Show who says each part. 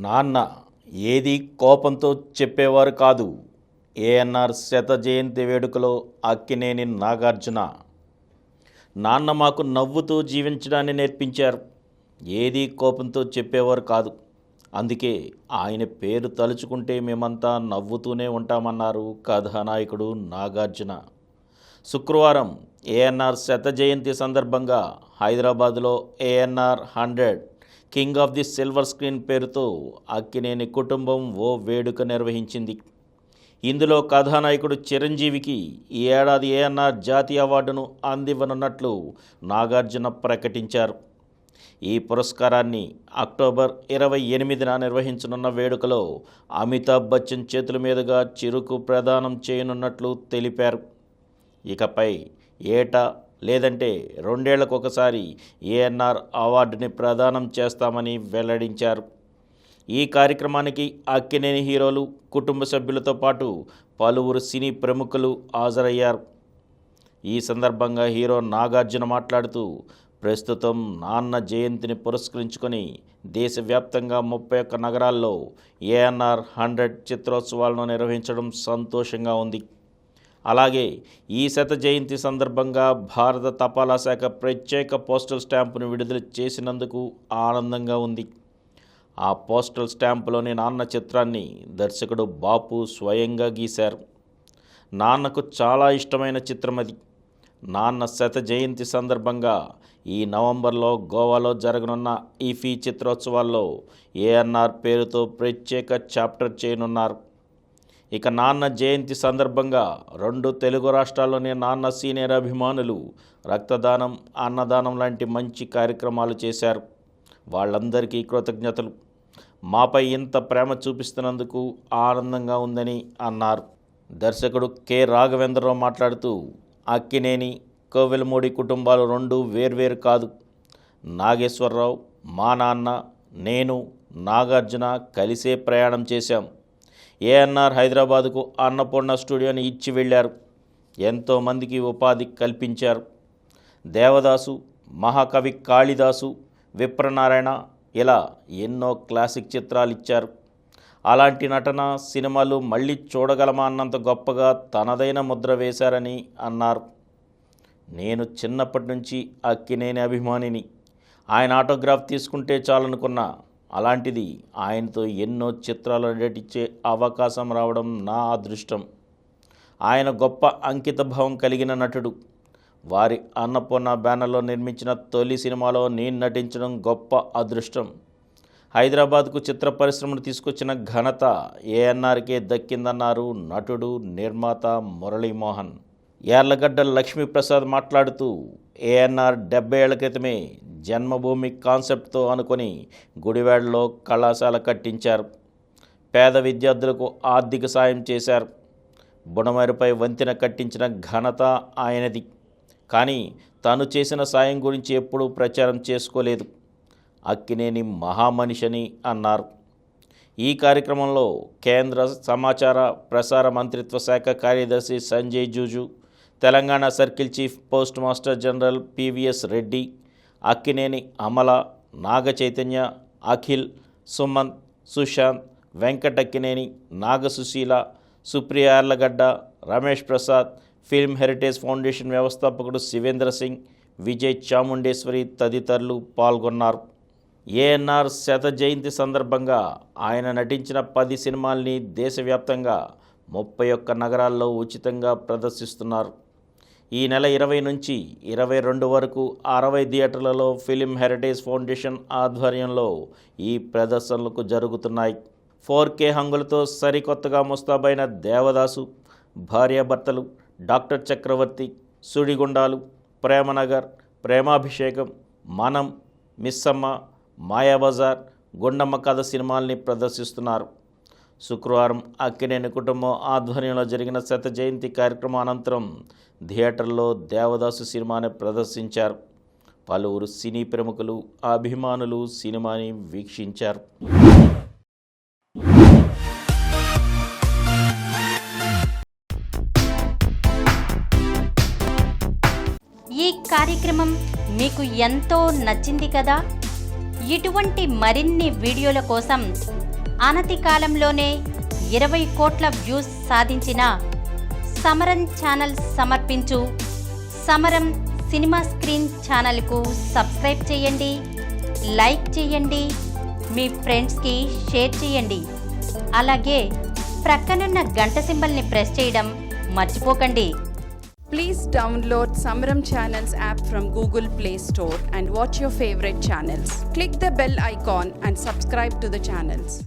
Speaker 1: నాన్న ఏది కోపంతో చెప్పేవారు కాదు. ఏఎన్ఆర్ శత జయంతి వేడుకలో అక్కినేని నాగార్జున. నాన్న మాకు నవ్వుతూ జీవించడాన్ని నేర్పించారు. ఏది కోపంతో చెప్పేవారు కాదు. అందుకే ఆయన పేరు తలుచుకుంటే మేమంతా నవ్వుతూనే ఉంటామన్నారు కథానాయకుడు నాగార్జున. శుక్రవారం ఏఎన్ఆర్ శత జయంతి సందర్భంగా హైదరాబాద్లో ANR 100 king of the silver screen పేరుతో అక్కినేని కుటుంబం ఓ వేడుక నిర్వహించింది. ఇందులో కథానాయకుడు చిరంజీవికి ఈ ఏడాది ఏఎన్ఆర్ జాతీయ అవార్డును అందివ్వనున్నట్లు నాగార్జున ప్రకటించారు. ఈ పురస్కారాన్ని అక్టోబర్ 28న నిర్వహించనున్న వేడుకలో అమితాబ్ బచ్చన్ చేతుల మీదుగా చిరుకు ప్రదానం చేయనున్నట్లు తెలిపారు. ఇకపై ఏటా లేదంటే 2 ఏళ్లకొకసారి ఏఎన్ఆర్ అవార్డుని ప్రదానం చేస్తామని వెల్లడించారు. ఈ కార్యక్రమానికి అక్కినేని హీరోలు, కుటుంబ సభ్యులతో పాటు పలువురు సినీ ప్రముఖులు హాజరయ్యారు. ఈ సందర్భంగా హీరో నాగార్జున మాట్లాడుతూ, ప్రస్తుతం నాన్న జయంతిని పురస్కరించుకొని దేశవ్యాప్తంగా 31 నగరాల్లో ఏఎన్ఆర్ 100 చిత్రోత్సవాలను నిర్వహించడం సంతోషంగా ఉంది. అలాగే ఈ శత జయంతి సందర్భంగా భారత తపాలా శాఖ ప్రత్యేక పోస్టల్ స్టాంపును విడుదల చేసినందుకు ఆనందంగా ఉంది. ఆ పోస్టల్ స్టాంపులోని నాన్న చిత్రాన్ని దర్శకుడు బాపు స్వయంగా గీశారు. నాన్నకు చాలా ఇష్టమైన చిత్రం అది. నాన్న శత జయంతి సందర్భంగా ఈ నవంబర్లో గోవాలో జరగనున్న ఈఫీ చిత్రోత్సవాల్లో ఏఎన్ఆర్ పేరుతో ప్రత్యేక చాప్టర్ చేయనున్నారు. ఇక నాన్న జయంతి సందర్భంగా 2 తెలుగు రాష్ట్రాల్లోని నాన్న సీనియర్ అభిమానులు రక్తదానం, అన్నదానం లాంటి మంచి కార్యక్రమాలు చేశారు. వాళ్ళందరికీ కృతజ్ఞతలు. మాపై ఇంత ప్రేమ చూపిస్తున్నందుకు ఆనందంగా ఉందని అన్నారు. దర్శకుడు కె రాఘవేంద్రరావు మాట్లాడుతూ, అక్కినేని, కోవెలమూడి కుటుంబాలు 2 వేర్వేరు కాదు. నాగేశ్వరరావు, మా నాన్న, నేను, నాగార్జున కలిసే ప్రయాణం చేశాం. ఏఎన్ఆర్ హైదరాబాదుకు అన్నపూర్ణ స్టూడియోని ఇచ్చి వెళ్ళారు. ఎంతోమందికి ఉపాధి కల్పించారు. దేవదాసు, మహాకవి కాళిదాసు, విప్రనారాయణ ఇలా ఎన్నో క్లాసిక్ చిత్రాలు ఇచ్చారు. అలాంటి నటన, సినిమాలు మళ్ళీ చూడగలమా అన్నంత గొప్పగా తనదైన ముద్ర వేశారని అన్నారు. నేను చిన్నప్పటి నుంచి అక్కినేని అభిమానిని. ఆయన ఆటోగ్రాఫ్ తీసుకుంటే చాలనుకున్నా. అలాంటిది ఆయనతో ఎన్నో చిత్రాలు నటించే అవకాశం రావడం నా అదృష్టం. ఆయన గొప్ప అంకిత భావం కలిగిన నటుడు. వారి అన్నపూర్ణ బ్యానర్లో నిర్మించిన తొలి సినిమాలో నేను నటించడం గొప్ప అదృష్టం. హైదరాబాద్కు చిత్ర పరిశ్రమను తీసుకొచ్చిన ఘనత ఏఎన్ఆర్కే దక్కిందన్నారు నటుడు, నిర్మాత మురళీమోహన్. యార్లగడ్డ లక్ష్మీప్రసాద్ మాట్లాడుతూ, ఏఎన్ఆర్ 70 ఏళ్ల క్రితమే జన్మభూమి కాన్సెప్ట్తో అనుకొని గుడివాడలో కళాశాల కట్టించారు. పేద విద్యార్థులకు ఆర్థిక సాయం చేశారు. బుడమేరుపై వంతెన కట్టించిన ఘనత ఆయనది. కానీ తాను చేసిన సాయం గురించి ఎప్పుడూ ప్రచారం చేసుకోలేదు. అక్కినేని మహామనిషని అన్నారు. ఈ కార్యక్రమంలో కేంద్ర సమాచార ప్రసార మంత్రిత్వ శాఖ కార్యదర్శి Sanjay Juju, Telangana circle chief post master general PVS Reddy, Akkineni Amala, Naga Chaitanya, Akhil, Sumanth, Sushanth, Venkata Akkineni, Naga Susheela, Supriya Yarlagadda, Ramesh Prasad, film heritage foundation వ్యవస్థాపకుడు శివేంద్ర సింగ్, విజయ్ చాముండేశ్వరి తదితరులు పాల్గొన్నారు. ఏఎన్ఆర్ శత జయంతి సందర్భంగా ఆయన నటించిన 10 సినిమాల్ని దేశవ్యాప్తంగా 31 నగరాల్లో ఉచితంగా ప్రదర్శిస్తున్నారు. ఈ నెల 20 నుంచి 22 వరకు 60 థియేటర్లలో ఫిలిం హెరిటేజ్ ఫౌండేషన్ ఆధ్వర్యంలో ఈ ప్రదర్శనలకు జరుగుతున్నాయి. 4K హంగులతో సరికొత్తగా ముస్తాబైన దేవదాసు, భార్యాభర్తలు, డాక్టర్ చక్రవర్తి, సుడిగుండాలు, ప్రేమనగర్, ప్రేమాభిషేకం, మనం, మిస్సమ్మ, మాయాబజార్, గుండమ్మ కథ సినిమాల్ని ప్రదర్శిస్తున్నారు. శుక్రవారం అక్కినేని కుటుంబం ఆధ్వర్యంలో జరిగిన శత జయంతి కార్యక్రమం అనంతరం థియేటర్లో దేవదాసు సినిమాని ప్రదర్శించారు. పలువురు సినీ ప్రముఖులు, అభిమానులు సినిమాని వీక్షించారు.
Speaker 2: ఈ కార్యక్రమం మీకు ఎంతో నచ్చింది కదా. ఇటువంటి మరిన్ని వీడియోల కోసం అనతి కాలంలోనే 20 కోట్ల వ్యూస్ సాధించిన సమరం ఛానల్ సమర్పించు సమరం సినిమా స్క్రీన్ ఛానల్కు సబ్స్క్రైబ్ చేయండి, లైక్ చేయండి, మీ ఫ్రెండ్స్కి షేర్ చేయండి. అలాగే ప్రక్కనున్న గంట సింబల్ని ప్రెస్ చేయడం మర్చిపోకండి.
Speaker 3: Please download Samaram Channels app from Google Play Store and watch your favorite channels. Click the bell icon and subscribe to the channels.